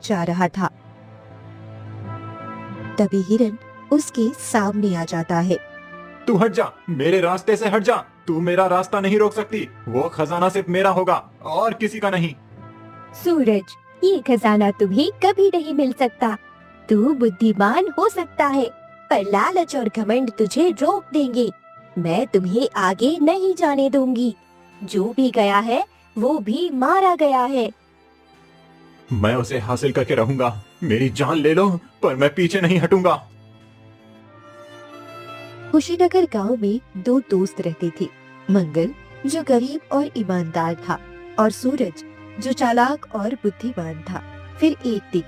जा रहा था। तभी हिरन उसके सामने आ जाता है। तू हट जा, मेरे रास्ते से हट जा। तू मेरा रास्ता नहीं रोक सकती। वो खजाना सिर्फ मेरा होगा और किसी का नहीं। सूरज, ये खजाना तुम्हें कभी नहीं मिल सकता। तू बुद्धिमान हो सकता है, पर लालच और घमंड तुझे रोक देंगे। मैं तुम्हें आगे नहीं जाने दूंगी। जो भी गया है वो भी मारा गया है। मैं उसे हासिल करके रहूंगा। मेरी जान ले लो, पर मैं पीछे नहीं हटूंगा। कुशीनगर गांव में दो दोस्त रहते थे। मंगल, जो गरीब और ईमानदार था, और सूरज, जो चालाक और बुद्धिमान था। फिर एक दिन,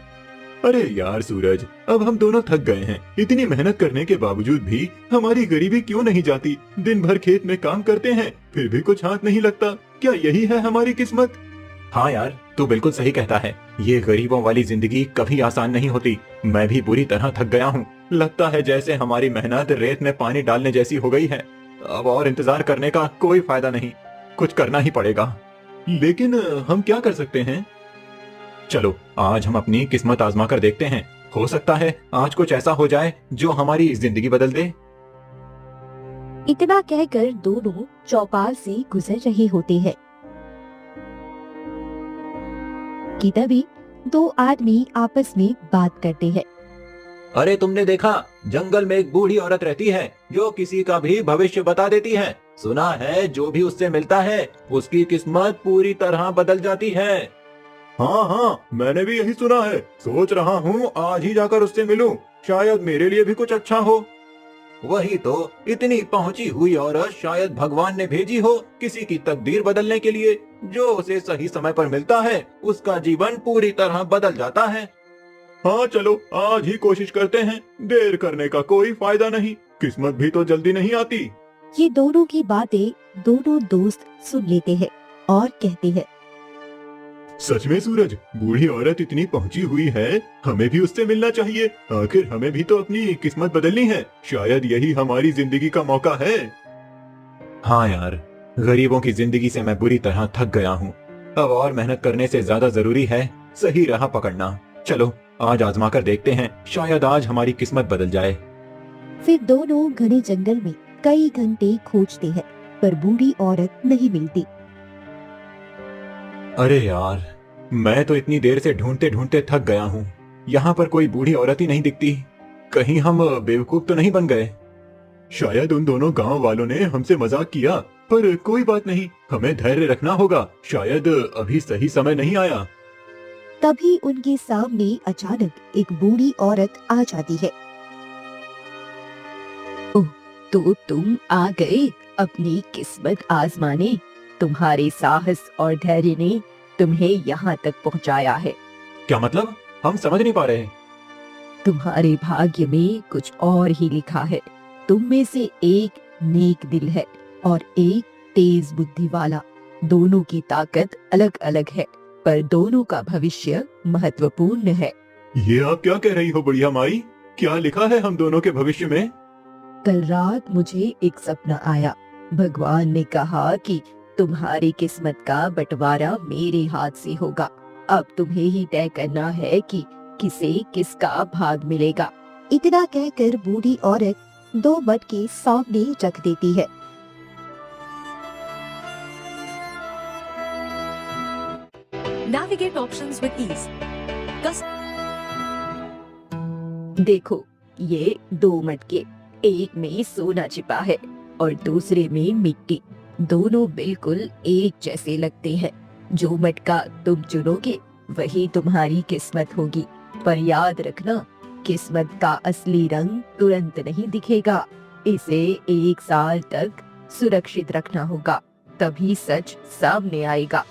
अरे यार सूरज, अब हम दोनों थक गए हैं। इतनी मेहनत करने के बावजूद भी हमारी गरीबी क्यों नहीं जाती? दिन भर खेत में काम करते हैं, फिर भी कुछ हाथ नहीं लगता। क्या यही है हमारी किस्मत? हाँ यार, तू बिल्कुल सही कहता है। ये गरीबों वाली जिंदगी कभी आसान नहीं होती। मैं भी बुरी तरह थक गया हूँ। लगता है जैसे हमारी मेहनत रेत में पानी डालने जैसी हो गई है। अब और इंतजार करने का कोई फायदा नहीं, कुछ करना ही पड़ेगा। लेकिन हम क्या कर सकते हैं? चलो आज हम अपनी किस्मत आजमा कर देखते हैं। हो सकता है आज कुछ ऐसा हो जाए जो हमारी जिंदगी बदल दे। इतना कहकर दोनों चौपाल से गुजर रहे होते हैं कि तभी दो आदमी आपस में बात करते हैं। अरे तुमने देखा, जंगल में एक बूढ़ी औरत रहती है जो किसी का भी भविष्य बता देती है। सुना है जो भी उससे मिलता है उसकी किस्मत पूरी तरह बदल जाती है। हाँ हाँ, मैंने भी यही सुना है। सोच रहा हूँ आज ही जाकर उससे मिलूं, शायद मेरे लिए भी कुछ अच्छा हो। वही तो, इतनी पहुंची हुई औरत शायद भगवान ने भेजी हो किसी की तकदीर बदलने के लिए। जो उसे सही समय पर मिलता है उसका जीवन पूरी तरह बदल जाता है। हाँ चलो आज ही कोशिश करते हैं। देर करने का कोई फायदा नहीं, किस्मत भी तो जल्दी नहीं आती। ये दोनों की बातें दोनों दोस्त सुन लेते हैं और कहते हैं, सच में सूरज, बूढ़ी औरत इतनी पहुंची हुई है, हमें भी उससे मिलना चाहिए। आखिर हमें भी तो अपनी किस्मत बदलनी है। शायद यही हमारी जिंदगी का मौका है। हाँ यार, गरीबों की जिंदगी से मैं बुरी तरह थक गया हूँ। अब और मेहनत करने से ज्यादा जरूरी है सही राह पकड़ना। चलो आज आजमा कर देखते हैं, शायद आज हमारी किस्मत बदल जाए। फिर दोनों घने जंगल में कई घंटे खोजते हैं, पर बूढ़ी औरत नहीं मिलती। अरे यार, मैं तो इतनी देर से ढूंढते ढूंढते थक गया हूँ। यहाँ पर कोई बूढ़ी औरत ही नहीं दिखती। कहीं हम बेवकूफ तो नहीं बन गए? शायद उन दोनों गांव वालों ने हमसे मजाक किया, पर कोई बात नहीं, हमें धैर्य रखना होगा। शायद अभी सही समय नहीं आया। तभी उनके सामने अचानक एक बूढ़ी औरत आ जाती है। ओह, तो तुम आ गए अपनी किस्मत आजमाने। तुम्हारे साहस और धैर्य ने तुम्हें यहाँ तक पहुँचाया है। क्या मतलब? हम समझ नहीं पा रहे। तुम्हारे भाग्य में कुछ और ही लिखा है। तुम में से एक नेक दिल है और एक तेज बुद्धि वाला। दोनों की ताकत अलग अलग है, पर दोनों का भविष्य महत्वपूर्ण है। ये आप क्या कह रही हो बुढ़िया माई? क्या लिखा है हम दोनों के भविष्य में? कल रात मुझे एक सपना आया। भगवान ने कहा कि तुम्हारी किस्मत का बंटवारा मेरे हाथ से होगा। अब तुम्हें ही तय करना है कि किसे किसका भाग मिलेगा। इतना कहकर बूढ़ी औरत दो मटके सामने रख देती है। Navigate options with ease. देखो, ये दो मटके, एक में सोना छिपा है और दूसरे में मिट्टी। दोनों बिल्कुल एक जैसे लगते हैं। जो मटका तुम चुनोगे वही तुम्हारी किस्मत होगी। पर याद रखना, किस्मत का असली रंग तुरंत नहीं दिखेगा। इसे 1 साल तक सुरक्षित रखना होगा, तभी सच सामने आएगा।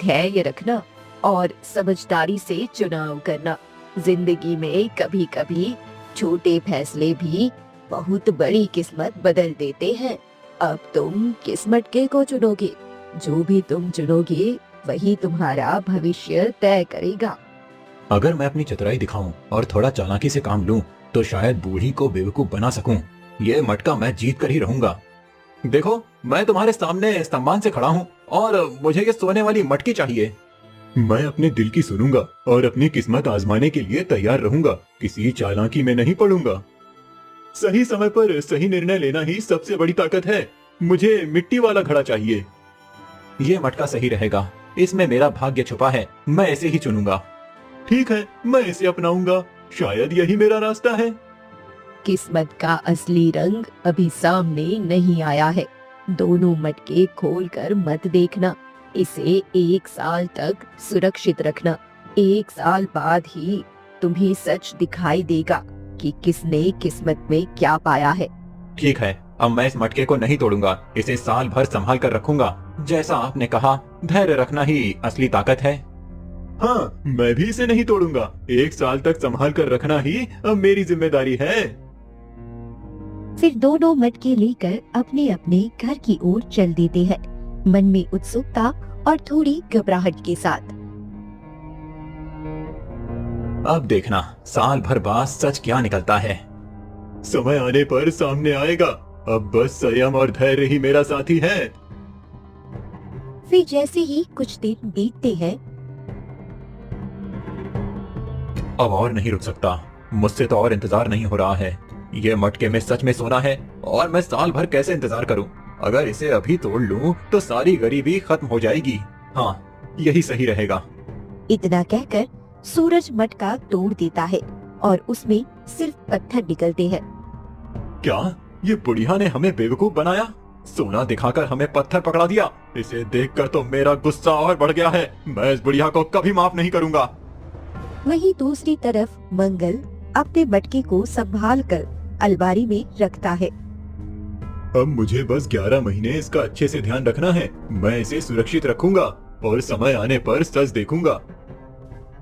धैर्य रखना और समझदारी से चुनाव करना। जिंदगी में कभी कभी छोटे फैसले भी बहुत बड़ी किस्मत बदल देते हैं। अब तुम किस मटके को चुनोगे? जो भी तुम चुनोगे वही तुम्हारा भविष्य तय करेगा। अगर मैं अपनी चतुराई दिखाऊं और थोड़ा चालाकी से काम लूं, तो शायद बूढ़ी को बेवकूफ बना सकूं। ये मटका मैं जीत कर ही रहूंगा। देखो, मैं तुम्हारे सामने सम्मान से खड़ा हूँ और मुझे ये सोने वाली मटकी चाहिए। मैं अपने दिल की सुनूंगा और अपनी किस्मत आजमाने के लिए तैयार रहूंगा। किसी चालाकी में नहीं पड़ूंगा। सही समय पर सही निर्णय लेना ही सबसे बड़ी ताकत है। मुझे मिट्टी वाला घड़ा चाहिए। ये मटका सही रहेगा, इसमें मेरा भाग्य छुपा है, मैं ऐसे ही चुनूंगा। ठीक है, मैं इसे अपनाऊंगा। शायद यही मेरा रास्ता है। किस्मत का असली रंग अभी सामने नहीं आया है। दोनों मटके खोलकर मत देखना। इसे 1 साल तक सुरक्षित रखना। 1 साल बाद ही तुम्हें सच दिखाई देगा कि किसने किस्मत में क्या पाया है। ठीक है, अब मैं इस मटके को नहीं तोड़ूंगा, इसे साल भर संभाल कर रखूंगा। जैसा आपने कहा, धैर्य रखना ही असली ताकत है। हाँ, मैं भी इसे नहीं तोड़ूंगा। 1 साल तक संभाल कर रखना ही अब मेरी जिम्मेदारी है। फिर दोनों मटके लेकर अपने अपने घर की ओर चल देते हैं, मन में उत्सुकता और थोड़ी घबराहट के साथ। अब देखना साल भर बाद सच क्या निकलता है। समय आने पर सामने आएगा। अब बस संयम और धैर्य ही मेरा साथी है। फिर जैसे ही कुछ दिन बीतते हैं, अब और नहीं रुक सकता, मुझसे तो और इंतजार नहीं हो रहा है। ये मटके में सच में सोना है और मैं साल भर कैसे इंतजार करूं? अगर इसे अभी तोड़ लूं तो सारी गरीबी खत्म हो जाएगी। हाँ, यही सही रहेगा। इतना कहकर सूरज मटका तोड़ देता है और उसमें सिर्फ पत्थर निकलते हैं। क्या ये बुढ़िया ने हमें बेवकूफ बनाया? सोना दिखाकर हमें पत्थर पकड़ा दिया। इसे देखकर तो मेरा गुस्सा और बढ़ गया है। मैं इस बुढ़िया को कभी माफ नहीं करूंगा। वहीं दूसरी तरफ मंगल अपने मटके को संभाल कर अलमारी में रखता है। अब मुझे बस 11 महीने इसका अच्छे से ध्यान रखना है। मैं इसे सुरक्षित रखूंगा और समय आने पर सच देखूंगा।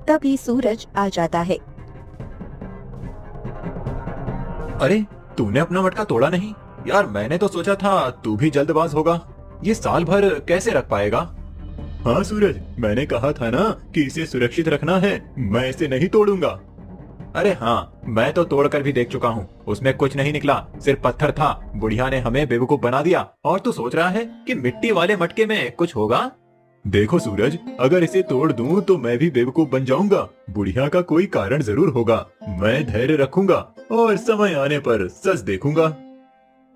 तभी सूरज आ जाता है। अरे, तूने अपना मटका तोड़ा नहीं? यार, मैंने तो सोचा था तू भी जल्दबाज होगा। ये साल भर कैसे रख पाएगा? हाँ सूरज, मैंने कहा था ना कि इसे सुरक्षित रखना है। मैं इसे नहीं तोड़ूंगा। अरे हाँ, मैं तो तोड़कर भी देख चुका हूँ, उसमें कुछ नहीं निकला, सिर्फ पत्थर था। बुढ़िया ने हमें बेवकूफ बना दिया और तू सोच रहा है कि मिट्टी वाले मटके में कुछ होगा? देखो सूरज, अगर इसे तोड़ दूं तो मैं भी बेवकूफ बन जाऊंगा। बुढ़िया का कोई कारण जरूर होगा। मैं धैर्य रखूंगा और समय आने पर सच देखूंगा।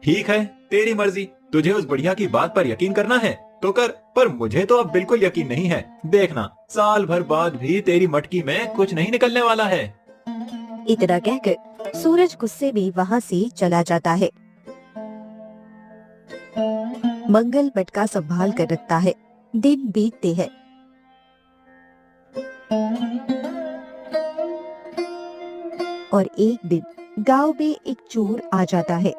ठीक है, तेरी मर्जी। तुझे उस बुढ़िया की बात पर यकीन करना है तो कर, पर मुझे तो अब बिल्कुल यकीन नहीं है। देखना, साल भर बाद भी तेरी मटकी में कुछ नहीं निकलने वाला है। इतना कहकर सूरज गुस्से में वहाँ से चला जाता है। मंगल मटका संभाल कर रखता है। दिन बीतते हैं। और एक दिन गांव में एक चोर आ जाता है।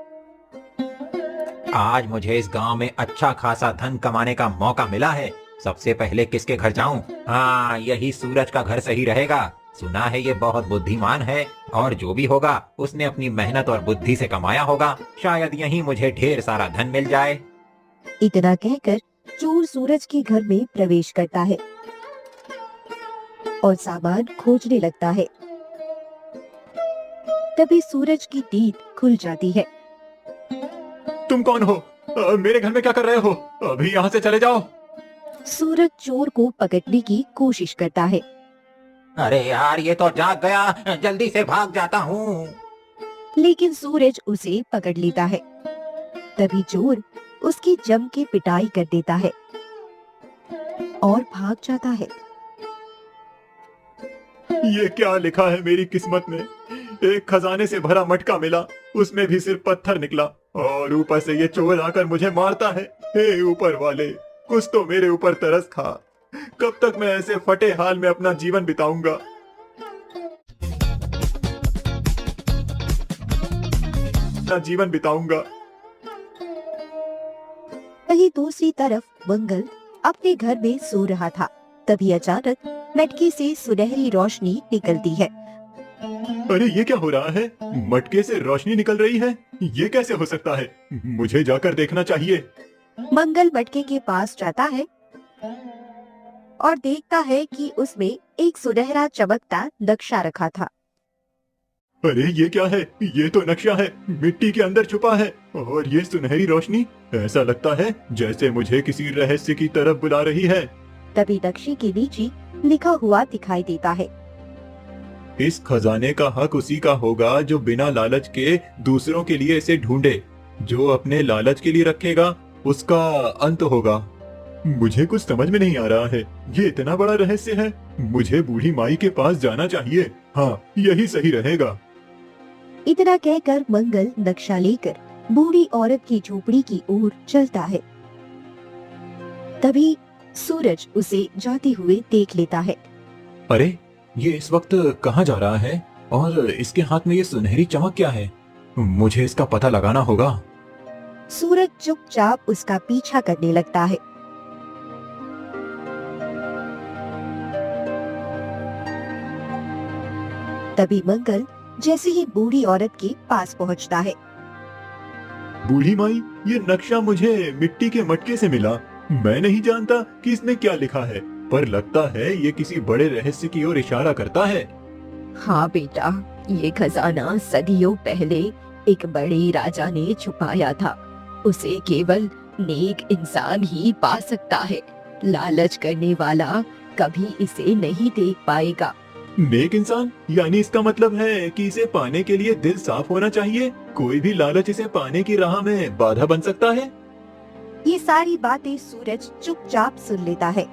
आज मुझे इस गांव में अच्छा खासा धन कमाने का मौका मिला है। सबसे पहले किसके घर जाऊं? हाँ, यही सूरज का घर सही रहेगा। सुना है ये बहुत बुद्धिमान है और जो भी होगा उसने अपनी मेहनत और बुद्धि से कमाया होगा। शायद यहीं मुझे ढेर सारा धन मिल जाए। इतना कहकर चोर सूरज के घर में प्रवेश करता है और सामान खोजने लगता है। तभी सूरज की नींद खुल जाती है। तुम कौन हो? मेरे घर में क्या कर रहे हो? अभी यहाँ से चले जाओ। सूरज चोर को पकड़ने की कोशिश करता है। अरे यार, ये तो जाग गया, जल्दी से भाग जाता हूँ। लेकिन सूरज उसे पकड़ लेता है। तभी चोर उसकी जम के पिटाई कर देता है और भाग जाता है। ये क्या लिखा है मेरी किस्मत में? एक खजाने से भरा मटका मिला, उसमें भी सिर्फ पत्थर निकला और ऊपर से ये चोर आकर मुझे मारता है। हे ऊपर वाले, कुछ तो मेरे ऊपर तरस खा। कब तक मैं ऐसे फटे हाल में अपना जीवन बिताऊंगा? जीवन बिताऊंगा। वहीं दूसरी तरफ मंगल अपने घर में सो रहा था। तभी अचानक मटके से सुनहरी रोशनी निकलती है। अरे ये क्या हो रहा है? मटके से रोशनी निकल रही है। ये कैसे हो सकता है? मुझे जाकर देखना चाहिए। मंगल मटके के पास जाता है और देखता है कि उसमें एक सुनहरा चमकता नक्शा रखा था। अरे ये क्या है? ये तो नक्शा है, मिट्टी के अंदर छुपा है। और ये सुनहरी रोशनी, ऐसा लगता है जैसे मुझे किसी रहस्य की तरफ बुला रही है। तभी नक्शे के नीचे लिखा हुआ दिखाई देता है। इस खजाने का हक उसी का होगा जो बिना लालच के दूसरों के लिए इसे ढूंढे। जो अपने लालच के लिए रखेगा उसका अंत होगा। मुझे कुछ समझ में नहीं आ रहा है। ये इतना बड़ा रहस्य है। मुझे बूढ़ी माई के पास जाना चाहिए। हाँ, यही सही रहेगा। इतना कहकर मंगल नक्शा लेकर बूढ़ी औरत की झोपड़ी की ओर चलता है। तभी सूरज उसे जाते हुए देख लेता है। अरे, ये इस वक्त कहाँ जा रहा है और इसके हाथ में ये सुनहरी चमक क्या है? मुझे इसका पता लगाना होगा। सूरज चुपचाप उसका पीछा करने लगता है। तभी मंगल जैसे ही बूढ़ी औरत के पास पहुंचता है। बूढ़ी माई, ये नक्शा मुझे मिट्टी के मटके से मिला। मैं नहीं जानता कि इसमें क्या लिखा है, पर लगता है ये किसी बड़े रहस्य की ओर इशारा करता है। हाँ बेटा, ये खजाना सदियों पहले एक बड़े राजा ने छुपाया था। उसे केवल नेक इंसान ही पा सकता है। लालच करने वाला कभी इसे नहीं देख पाएगा। नेक इंसान यानी इसका मतलब है कि इसे पाने के लिए दिल साफ होना चाहिए। कोई भी लालच इसे पाने की राह में बाधा बन सकता है। ये सारी बातें सूरज चुपचाप सुन लेता है।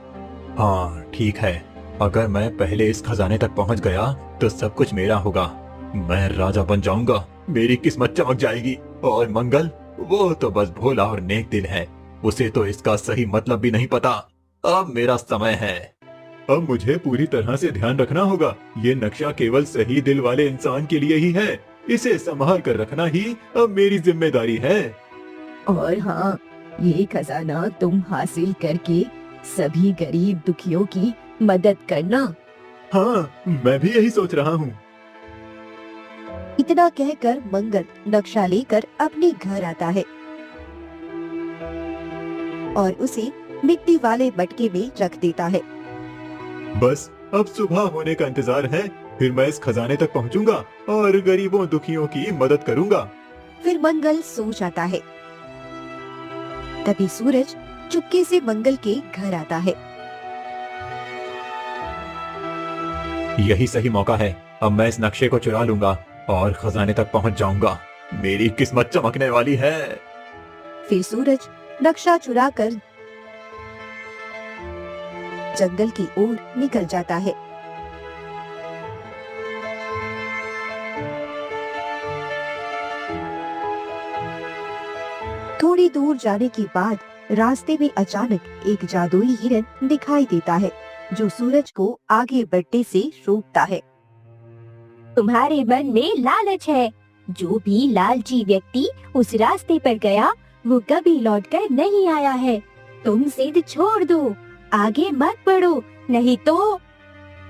हाँ, ठीक है। अगर मैं पहले इस खजाने तक पहुंच गया तो सब कुछ मेरा होगा। मैं राजा बन जाऊंगा। मेरी किस्मत चमक जाएगी। और मंगल, वो तो बस भोला और नेक दिल है। उसे तो इसका सही मतलब भी नहीं पता। अब मेरा समय है। अब मुझे पूरी तरह से ध्यान रखना होगा। ये नक्शा केवल सही दिल वाले इंसान के लिए ही है। इसे संभाल कर रखना ही अब मेरी जिम्मेदारी है। और हाँ, ये खजाना तुम हासिल करके सभी गरीब दुखियों की मदद करना। हाँ, मैं भी यही सोच रहा हूँ। इतना कहकर मंगल नक्शा लेकर अपने घर आता है और उसे मिट्टी वाले मटके में रख देता है। बस अब सुबह होने का इंतजार है। फिर मैं इस खजाने तक पहुंचूंगा और गरीबों दुखियों की मदद करूंगा। फिर मंगल सो जाता है। तभी सूरज चुपके से मंगल के घर आता है। यही सही मौका है। अब मैं इस नक्शे को चुरा लूंगा और खजाने तक पहुंच जाऊंगा। मेरी किस्मत चमकने वाली है। फिर सूरज नक्शा चुराकर जंगल की ओर निकल जाता है। थोड़ी दूर जाने के बाद रास्ते में अचानक एक जादुई हिरन दिखाई देता है, जो सूरज को आगे बढ़ने से रोकता है। तुम्हारे मन में लालच है। जो भी लालची व्यक्ति उस रास्ते पर गया, वो कभी लौटकर नहीं आया है। तुम जिद छोड़ दो, आगे मत बढ़ो, नहीं तो।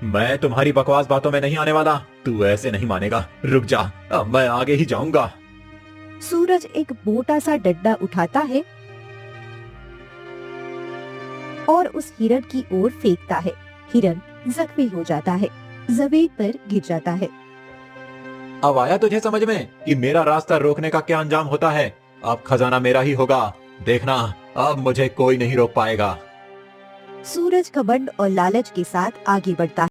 मैं तुम्हारी बकवास बातों में नहीं आने वाला। तू ऐसे नहीं मानेगा। रुक जा, अब मैं आगे ही जाऊंगा। सूरज एक मोटा सा डंडा उठाता है और उस हिरन की ओर फेंकता है। हिरन जख्मी हो जाता है, जमीन पर गिर जाता है। अब आया तुझे समझ में कि मेरा रास्ता रोकने का क्या अंजाम होता है। अब खजाना मेरा ही होगा। देखना, अब मुझे कोई नहीं रोक पाएगा। सूरज घमंड और लालच के साथ आगे बढ़ता है।